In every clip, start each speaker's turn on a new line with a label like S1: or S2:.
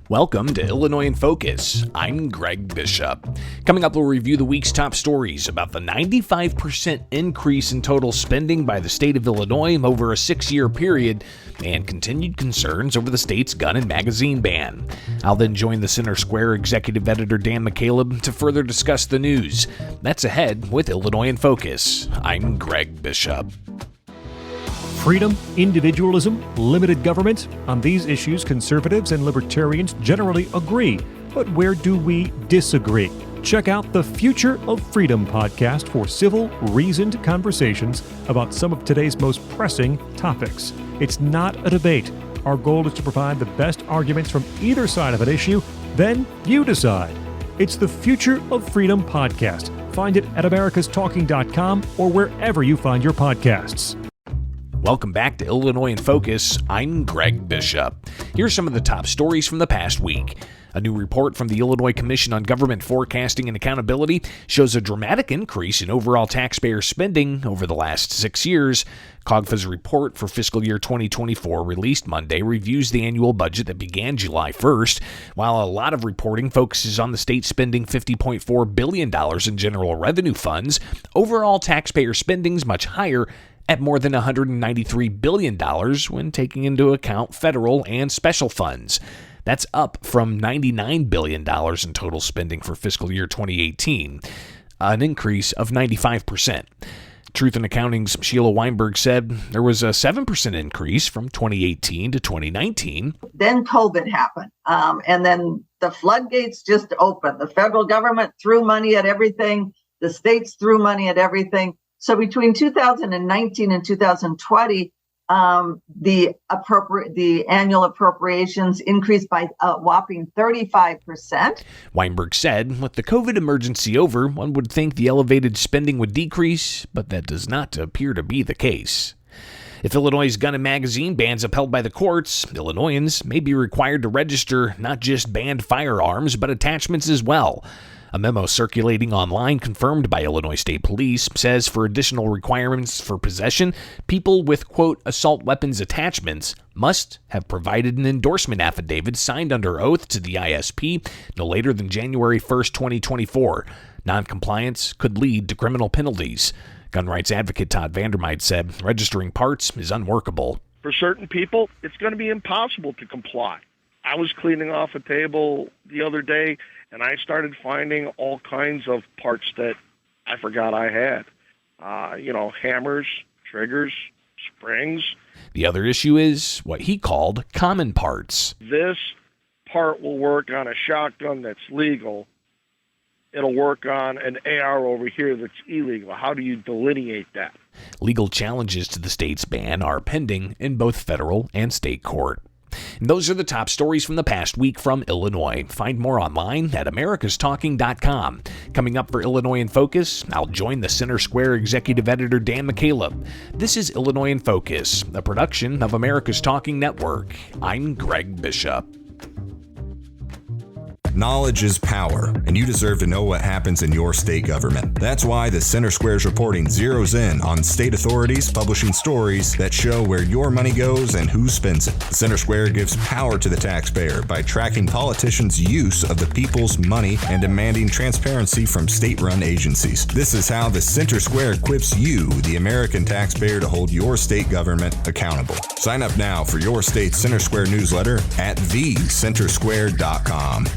S1: Welcome to Illinois in Focus. I'm Greg Bishop. Coming up, we'll review the week's top stories about the 95% increase in total spending by the state of Illinois over a 6-year period and continued concerns over the state's gun and magazine ban. I'll then join the Center Square executive editor Dan McCaleb to further discuss the news. That's ahead with Illinois in Focus. I'm Greg Bishop.
S2: Freedom, individualism, limited government. On these issues, conservatives and libertarians generally agree. But where do we disagree? Check out the Future of Freedom podcast for civil, reasoned conversations about some of today's most pressing topics. It's not a debate. Our goal is to provide the best arguments from either side of an issue. Then you decide. It's the Future of Freedom podcast. Find it at americastalking.com or wherever you find your podcasts.
S1: Welcome back to Illinois in Focus. I'm Greg Bishop. Here's some of the top stories from the past week. A new report from the Illinois Commission on Government Forecasting and Accountability shows a dramatic increase in overall taxpayer spending over the last 6 years. COGFA's report for fiscal year 2024, released Monday, reviews the annual budget that began July 1st. While a lot of reporting focuses on the state spending $50.4 billion in general revenue funds, overall taxpayer spending is much higher at more than $193 billion when taking into account federal and special funds. That's up from $99 billion in total spending for fiscal year 2018, an increase of 95%. Truth in Accounting's Sheila Weinberg said there was a 7% increase from 2018 to 2019.
S3: Then COVID happened, and then the floodgates just opened. The federal government threw money at everything. The states threw money at everything. So between 2019 and 2020, the annual appropriations increased by a whopping 35%.
S1: Weinberg said, with the COVID emergency over, one would think the elevated spending would decrease, but that does not appear to be the case. If Illinois' gun and magazine ban's upheld by the courts, Illinoisans may be required to register not just banned firearms, but attachments as well. A memo circulating online confirmed by Illinois State Police says for additional requirements for possession, people with, quote, assault weapons attachments must have provided an endorsement affidavit signed under oath to the ISP no later than January 1st, 2024. Noncompliance could lead to criminal penalties. Gun rights advocate Todd Vandermeide said registering parts is unworkable.
S4: For certain people, it's going to be impossible to comply. I was cleaning off a table the other day, and I started finding all kinds of parts that I forgot I had. Hammers, triggers, springs.
S1: The other issue is what he called common parts.
S4: This part will work on a shotgun that's legal. It'll work on an AR over here that's illegal. How do you delineate that? Legal challenges to the state's ban are pending in both federal and state court. And those are the top stories from the past week from Illinois. Find more online at americastalking.com. Coming up for Illinois in Focus, I'll join the Center Square executive editor Dan McCaleb. This is Illinois in Focus, a production of America's Talking Network. I'm Greg Bishop.
S5: Knowledge is power, and you deserve to know what happens in your state government. That's why the Center Square's reporting zeroes in on state authorities publishing stories that show where your money goes and who spends it. The Center Square gives power to the taxpayer by tracking politicians' use of the people's money and demanding transparency from state-run agencies. This is how the Center Square equips you, the American taxpayer, to hold your state government accountable. Sign up now for your state's Center Square newsletter at thecentersquare.com.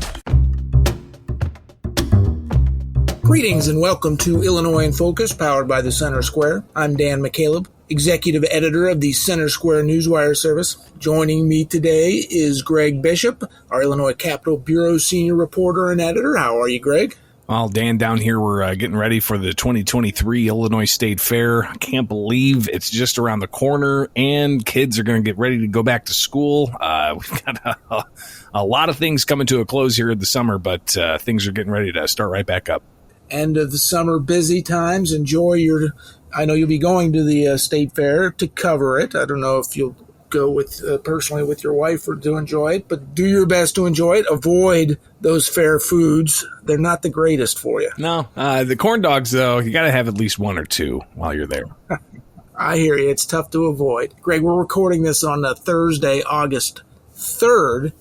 S6: Greetings and welcome to Illinois in Focus, powered by the Center Square. I'm Dan McCaleb, executive editor of the Center Square Newswire service. Joining me today is Greg Bishop, our Illinois Capitol Bureau senior reporter and editor. How are you, Greg?
S1: Well, Dan, down here we're getting ready for the 2023 Illinois State Fair. I can't believe it's just around the corner, and kids are going to get ready to go back to school. We've got a lot of things coming to a close here in the summer, but things are getting ready to start right back up.
S6: End of the summer busy times. I know you'll be going to the state fair to cover it. I don't know if you'll go with personally with your wife or to enjoy it, but do your best to enjoy it. Avoid those fair foods. They're not the greatest for you.
S1: No, the corn dogs, though, you got to have at least one or two while you're there.
S6: I hear you. It's tough to avoid. Greg, we're recording this on Thursday, August 3rd.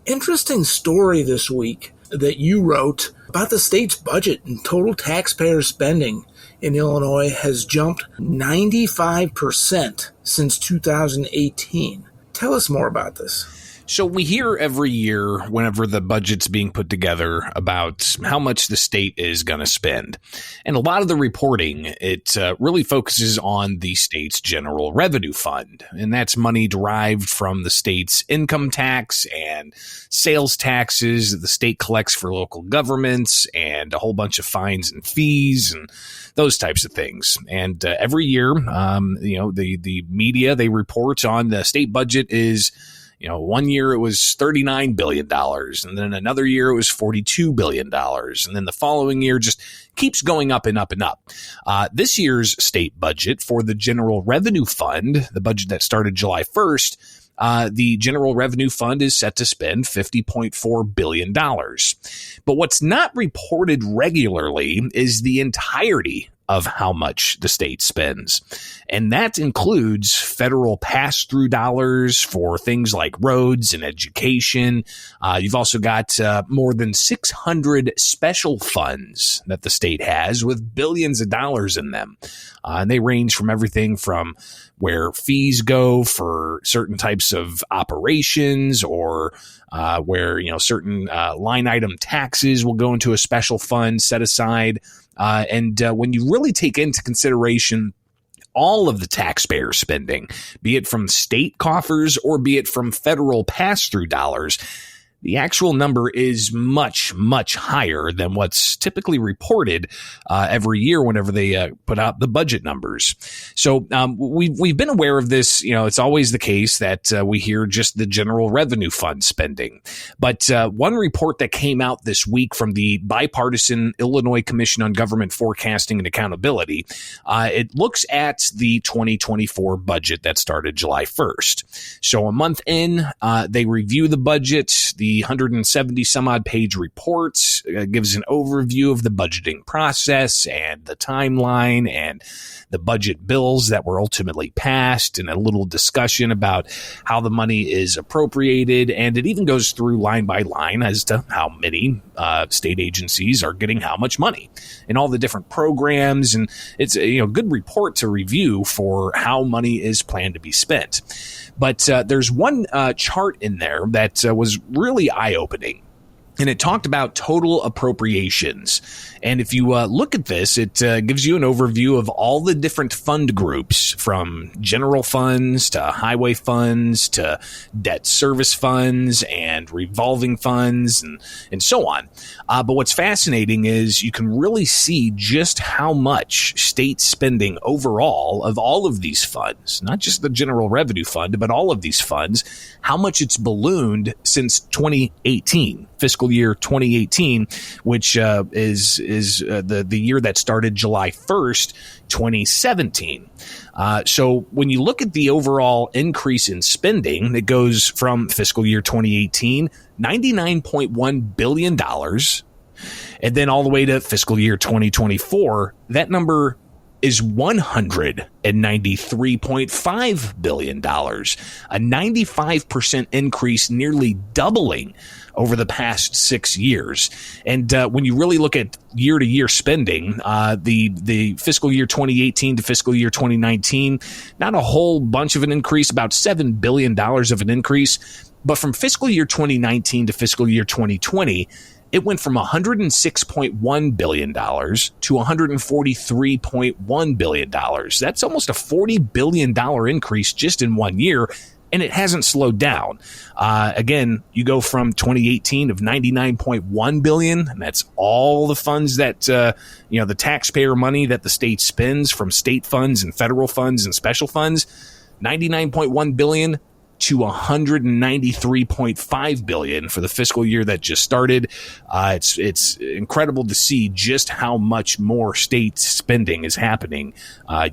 S6: Interesting story this week that you wrote about the state's budget and total taxpayer spending in Illinois has jumped 95% since 2018. Tell us more about this.
S1: So we hear every year whenever the budget's being put together about how much the state is going to spend. And a lot of the reporting, it really focuses on the state's general revenue fund. And that's money derived from the state's income tax and sales taxes that the state collects for local governments and a whole bunch of fines and fees and those types of things. And every year, the media, they report on the state budget is, one year it was $39 billion, and then another year it was $42 billion, and then the following year just keeps going up and up and up. This year's state budget for the General Revenue Fund, the budget that started July 1st, the General Revenue Fund is set to spend $50.4 billion. But what's not reported regularly is the entirety of how much the state spends. And that includes federal pass-through dollars for things like roads and education. You've also got more than 600 special funds that the state has with billions of dollars in them. And they range from everything from where fees go for certain types of operations or where, certain line item taxes will go into a special fund set aside. And when you really take into consideration all of the taxpayer spending, be it from state coffers or be it from federal pass-through dollars, the actual number is much, much higher than what's typically reported every year whenever they put out the budget numbers. So we've been aware of this. It's always the case that we hear just the General Revenue Fund spending. But one report that came out this week from the bipartisan Illinois Commission on Government Forecasting and Accountability, it looks at the 2024 budget that started July 1st. So a month in, they review the budget. The 170 some odd page reports gives an overview of the budgeting process and the timeline and the budget bills that were ultimately passed and a little discussion about how the money is appropriated. And it even goes through line by line as to how many state agencies are getting how much money and all the different programs. And it's a good report to review for how money is planned to be spent. But there's one chart in there that was really eye-opening. And it talked about total appropriations. And if you look at this, it gives you an overview of all the different fund groups, from general funds to highway funds to debt service funds and revolving funds and so on. But what's fascinating is you can really see just how much state spending overall of all of these funds, not just the General Revenue Fund, but all of these funds, how much it's ballooned since 2018. Fiscal year 2018, which is the year that started July 1st, 2017. So when you look at the overall increase in spending, it goes from fiscal year 2018, $99.1 billion, and then all the way to fiscal year 2024, that number is $193.5 billion, a 95% increase, nearly doubling over the past 6 years. And when you really look at year-to-year spending, the fiscal year 2018 to fiscal year 2019, not a whole bunch of an increase, about $7 billion of an increase. But from fiscal year 2019 to fiscal year 2020, it went from $106.1 billion to $143.1 billion. That's almost a $40 billion increase just in 1 year, and it hasn't slowed down. Again, you go from 2018 of $99.1 billion, and that's all the funds that, the taxpayer money that the state spends from state funds and federal funds and special funds, $99.1 billion to $193.5 billion for the fiscal year that just started. It's incredible to see just how much more state spending is happening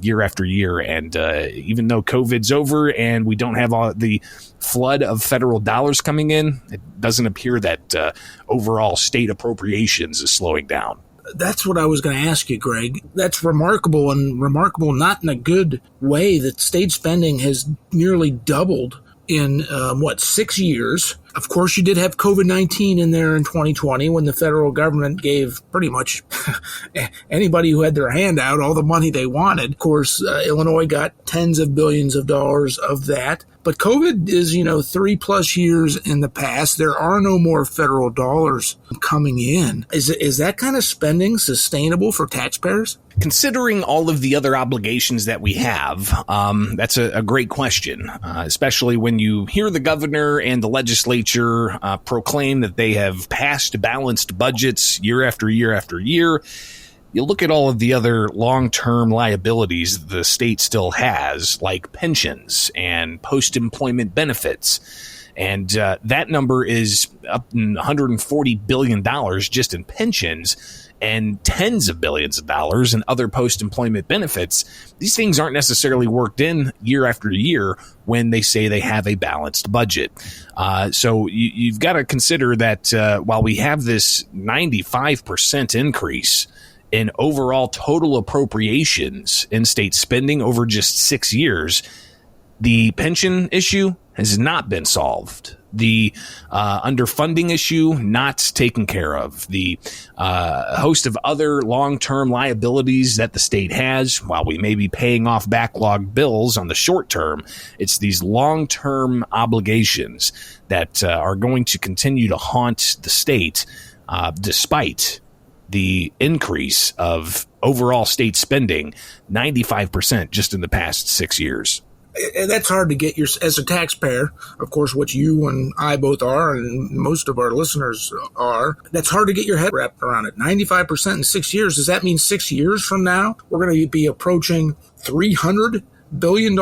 S1: year after year. And even though COVID's over and we don't have all the flood of federal dollars coming in, it doesn't appear that overall state appropriations is slowing down.
S6: That's what I was going to ask you, Greg. That's remarkable, and remarkable not in a good way, that state spending has nearly doubled in 6 years. Of course, you did have COVID-19 in there in 2020 when the federal government gave pretty much anybody who had their hand out all the money they wanted. Of course, Illinois got tens of billions of dollars of that. But COVID is, 3+ years in the past. There are no more federal dollars coming in. Is that kind of spending sustainable for taxpayers?
S1: Considering all of the other obligations that we have, that's a great question, especially when you hear the governor and the legislature proclaim that they have passed balanced budgets year after year after year. You look at all of the other long-term liabilities the state still has, like pensions and post-employment benefits. And that number is up in $140 billion just in pensions and tens of billions of dollars in other post-employment benefits. These things aren't necessarily worked in year after year when they say they have a balanced budget. So you've got to consider that while we have this 95% increase in overall total appropriations in state spending over just 6 years, the pension issue has not been solved. The underfunding issue not taken care of. The host of other long-term liabilities that the state has, while we may be paying off backlog bills on the short term, it's these long-term obligations that are going to continue to haunt the state despite the increase of overall state spending, 95% just in the past 6 years.
S6: That's hard to get as a taxpayer, of course, what you and I both are, and most of our listeners are. That's hard to get your head wrapped around it. 95% in 6 years. Does that mean 6 years from now, we're going to be approaching $300 billion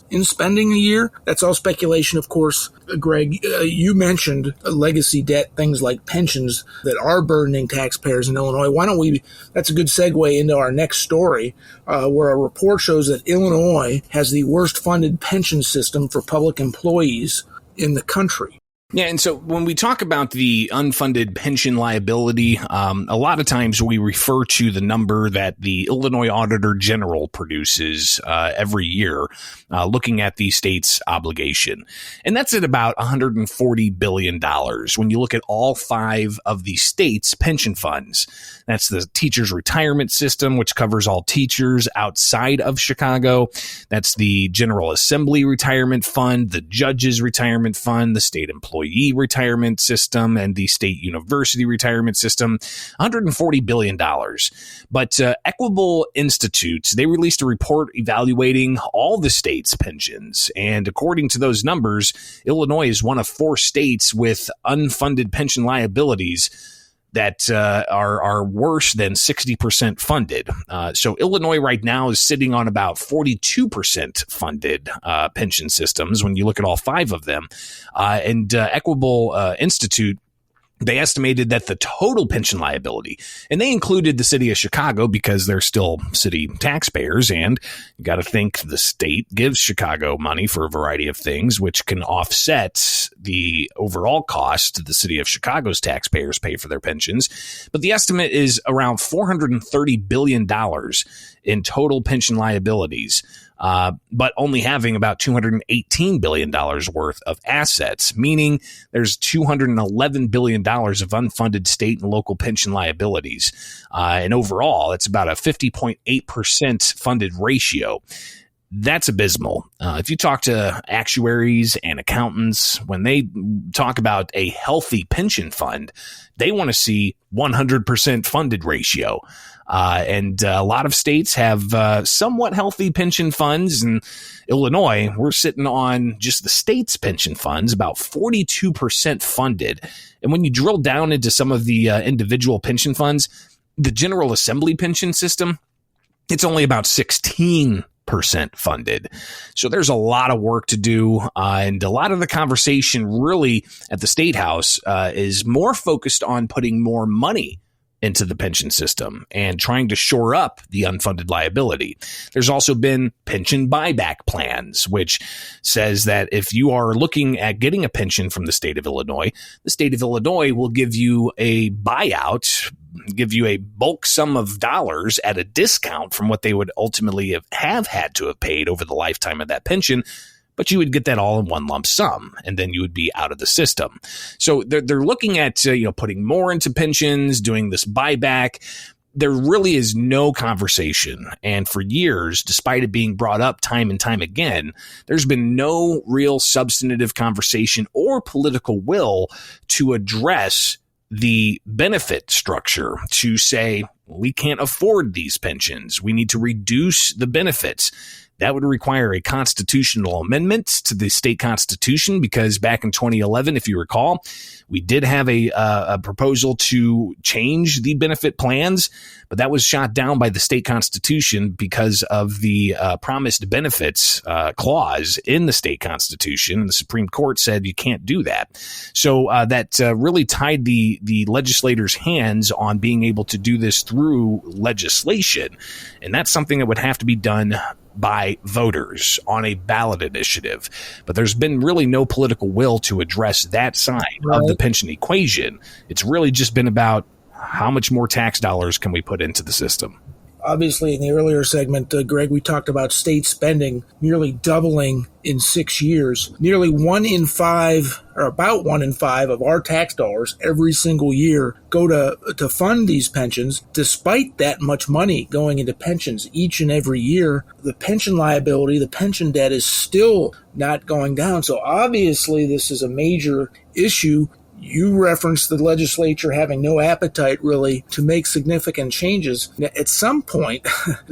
S6: in spending a year? That's all speculation, of course. Greg, you mentioned legacy debt, things like pensions that are burdening taxpayers in Illinois. Why don't we, that's a good segue into our next story, where a report shows that Illinois has the worst funded pension system for public employees in the country.
S1: Yeah, and so when we talk about the unfunded pension liability, a lot of times we refer to the number that the Illinois Auditor General produces every year, looking at the state's obligation. And that's at about $140 billion when you look at all 5 of the state's pension funds. That's the teachers' retirement system, which covers all teachers outside of Chicago. That's the General Assembly Retirement Fund, the Judges' Retirement Fund, the State Employee Retirement System, and the State University Retirement System. $140 billion. But Equitable Institute, they released a report evaluating all the state's pensions. And according to those numbers, Illinois is one of 4 states with unfunded pension liabilities that are worse than 60% funded. So Illinois right now is sitting on about 42% funded pension systems when you look at all 5 of them. And Equitable Institute, they estimated that the total pension liability, and they included the city of Chicago because they're still city taxpayers, and you got to think the state gives Chicago money for a variety of things, which can offset the overall cost the city of Chicago's taxpayers pay for their pensions. But the estimate is around $430 billion in total pension liabilities. But only having about $218 billion worth of assets, meaning there's $211 billion of unfunded state and local pension liabilities. And overall, it's about a 50.8% funded ratio. That's abysmal. If you talk to actuaries and accountants, when they talk about a healthy pension fund, they want to see 100% funded ratio. And a lot of states have somewhat healthy pension funds. In Illinois, we're sitting on just the state's pension funds, about 42% funded. And when you drill down into some of the individual pension funds, the General Assembly pension system, it's only about 16% funded. So there's a lot of work to do. And a lot of the conversation really at the State House is more focused on putting more money into the pension system and trying to shore up the unfunded liability. There's also been pension buyback plans, which says that if you are looking at getting a pension from the state of Illinois, the state of Illinois will give you a buyout, give you a bulk sum of dollars at a discount from what they would ultimately have had to have paid over the lifetime of that pension. but you would get that all in one lump sum, and then you would be out of the system. So they're looking at putting more into pensions, doing this buyback. There really is no conversation. And for years, despite it being brought up time and time again, there's been no real substantive conversation or political will to address the benefit structure, to say, we can't afford these pensions. We need to reduce the benefits. That would require a constitutional amendment to the state constitution, because back in 2011, if you recall, we did have a proposal to change the benefit plans, but that was shot down by the state constitution because of the promised benefits clause in the state constitution. And the Supreme Court said you can't do that. So that really tied the legislators' hands on being able to do this through legislation. And that's something that would have to be done by voters on a ballot initiative. But there's been really no political will to address that side of the pension equation. It's really just been about how much more tax dollars can we put into the system.
S6: Obviously, in the earlier segment, Greg, we talked about state spending nearly doubling in 6 years. Nearly 1 in 5, or about 1 in 5 of our tax dollars every single year go to fund these pensions. Despite that much money going into pensions each and every year, the pension liability, the pension debt is still not going down. So obviously, this is a major issue. You referenced the legislature having no appetite, really, to make significant changes. At some point,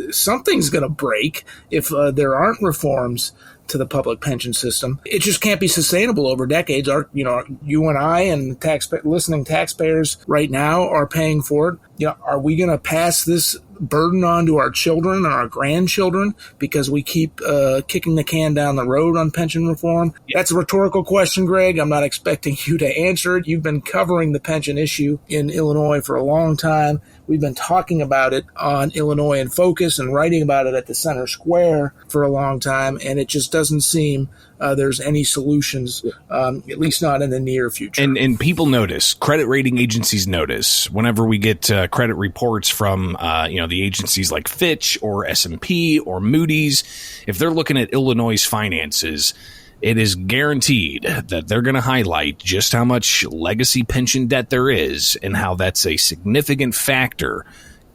S6: something's going to break if there aren't reforms to the public pension system. It just can't be sustainable over decades. You and I and listening taxpayers right now are paying for it. Are we going to pass this burden on to our children and our grandchildren because we keep kicking the can down the road on pension reform? That's a rhetorical question, Greg. I'm not expecting you to answer it. You've been covering the pension issue in Illinois for a long time. We've been talking about it on Illinois in Focus and writing about it at the Center Square for a long time, and it just doesn't seem there's any solutions, at least not in the near future.
S1: And people notice, credit rating agencies notice, whenever we get credit reports from the agencies like Fitch or S&P or Moody's, if they're looking at Illinois' finances, it is guaranteed that they're going to highlight just how much legacy pension debt there is and how that's a significant factor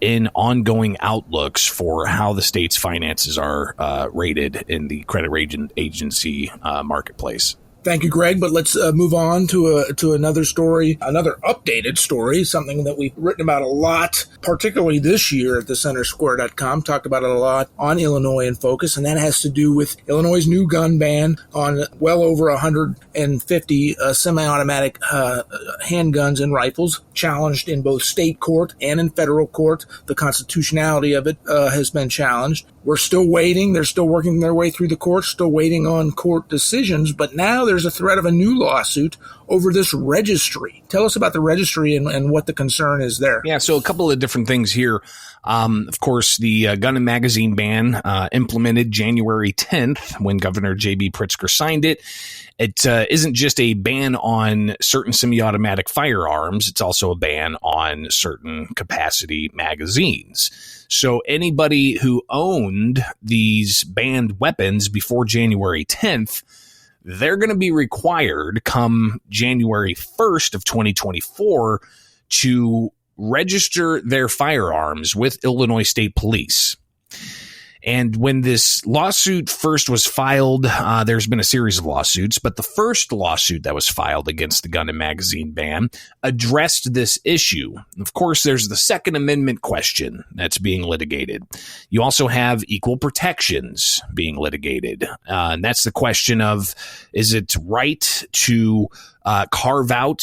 S1: in ongoing outlooks for how the state's finances are rated in the credit rating agency marketplace.
S6: Thank you, Greg. But let's move on to another story, another updated story, something that we've written about a lot, particularly this year at thecentersquare.com, talked about it a lot on Illinois in Focus, and that has to do with Illinois' new gun ban on well over 150 semi-automatic handguns and rifles, challenged in both state court and in federal court. The constitutionality of it has been challenged. We're still waiting. They're still working their way through the courts, still waiting on court decisions. But now there's a threat of a new lawsuit over this registry. Tell us about the registry and what the concern is there.
S1: Yeah, so a couple of different things here. Of course, the gun and magazine ban implemented January 10th when Governor J.B. Pritzker signed it. It isn't just a ban on certain semi-automatic firearms. It's also a ban on certain capacity magazines. So anybody who owned these banned weapons before January 10th, they're going to be required come January 1st of 2024 to register their firearms with Illinois State Police. And when this lawsuit first was filed, there's been a series of lawsuits, but the first lawsuit that was filed against the gun and magazine ban addressed this issue. Of course, there's the Second Amendment question that's being litigated. You also have equal protections being litigated. And that's the question of, is it right to carve out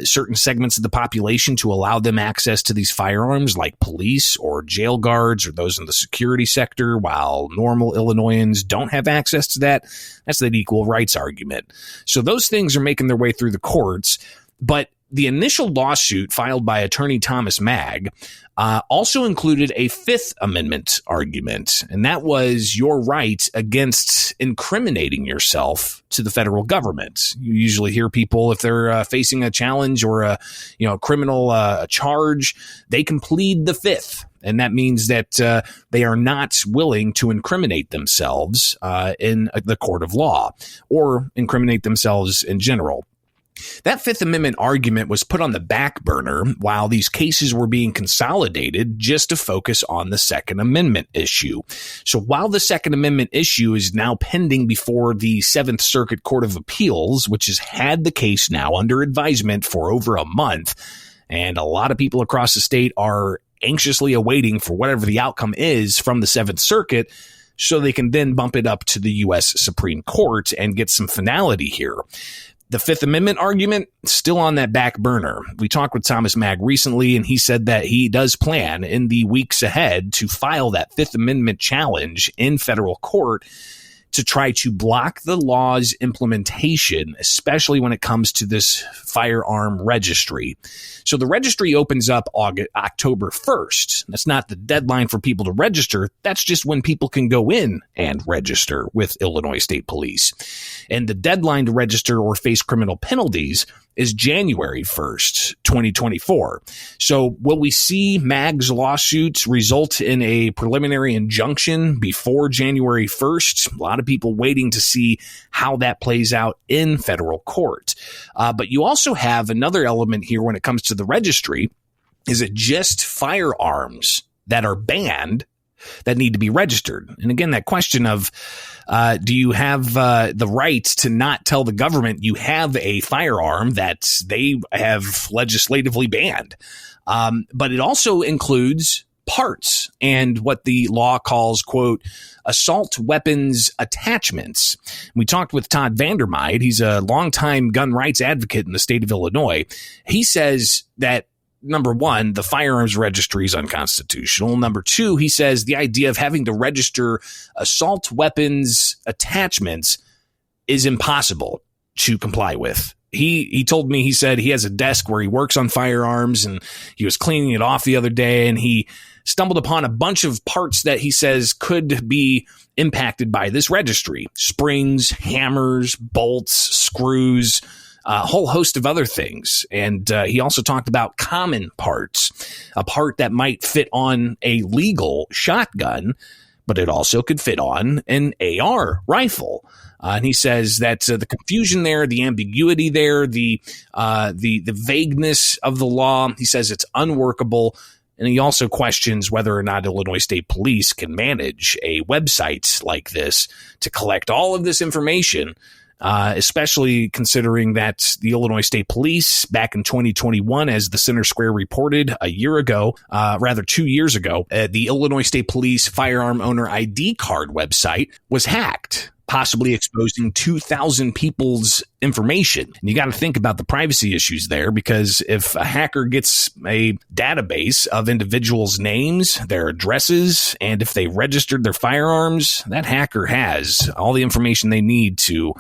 S1: certain segments of the population to allow them access to these firearms, like police or jail guards or those in the security sector, while normal Illinoisans don't have access to that? That's that equal rights argument. So those things are making their way through the courts. But the initial lawsuit filed by attorney Thomas Magg also included a Fifth Amendment argument, and that was your right against incriminating yourself to the federal government. You usually hear people, if they're facing a challenge or a criminal charge, they can plead the Fifth. And that means that they are not willing to incriminate themselves in the court of law or incriminate themselves in general. That Fifth Amendment argument was put on the back burner while these cases were being consolidated just to focus on the Second Amendment issue. So while the Second Amendment issue is now pending before the Seventh Circuit Court of Appeals, which has had the case now under advisement for over a month, and a lot of people across the state are anxiously awaiting for whatever the outcome is from the Seventh Circuit so they can then bump it up to the U.S. Supreme Court and get some finality here. The Fifth Amendment argument, still on that back burner. We talked with Thomas Magg recently, and he said that he does plan in the weeks ahead to file that Fifth Amendment challenge in federal court to try to block the law's implementation, especially when it comes to this firearm registry. So the registry opens up October 1st. That's not the deadline for people to register. That's just when people can go in and register with Illinois State Police. And the deadline to register or face criminal penalties is January 1st, 2024. So will we see Magg's lawsuits result in a preliminary injunction before January 1st? A lot of people waiting to see how that plays out in federal court. But you also have another element here when it comes to the registry. Is it just firearms that are banned that need to be registered? And again, that question of do you have the right to not tell the government you have a firearm that they have legislatively banned? But it also includes parts and what the law calls, quote, assault weapons attachments. We talked with Todd Vandermeide. He's a longtime gun rights advocate in the state of Illinois. He says that, number one, the firearms registry is unconstitutional. Number two, he says the idea of having to register assault weapons attachments is impossible to comply with. He told me, he said he has a desk where he works on firearms, and he was cleaning it off the other day, and he stumbled upon a bunch of parts that he says could be impacted by this registry. Springs, hammers, bolts, screws, a whole host of other things. And he also talked about common parts, a part that might fit on a legal shotgun, but it also could fit on an AR rifle. And he says that the confusion there, the ambiguity there, the vagueness of the law, he says it's unworkable. And he also questions whether or not Illinois State Police can manage a website like this to collect all of this information, especially considering that the Illinois State Police back in 2021, as the Center Square reported 2 years ago, the Illinois State Police firearm owner ID card website was hacked, possibly exposing 2,000 people's information. And you got to think about the privacy issues there, because if a hacker gets a database of individuals' names, their addresses, and if they registered their firearms, that hacker has all the information they need to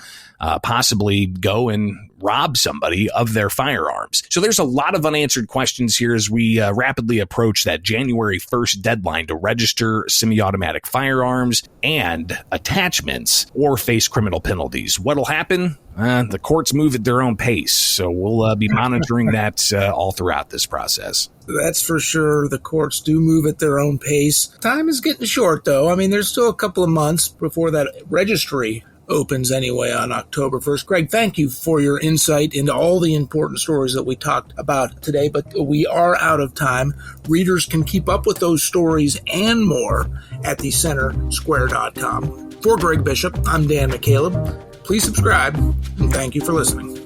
S1: possibly go and rob somebody of their firearms. So there's a lot of unanswered questions here as we rapidly approach that January 1st deadline to register semi-automatic firearms and attachments or face criminal penalties. What'll happen? The courts move at their own pace, so we'll be monitoring that all throughout this process.
S6: That's for sure. The courts do move at their own pace. Time is getting short, though. I mean, there's still a couple of months before that registry opens anyway on October 1st. Greg, thank you for your insight into all the important stories that we talked about today, but we are out of time. Readers can keep up with those stories and more at thecentersquare.com. For Greg Bishop, I'm Dan McCaleb. Please subscribe, and thank you for listening.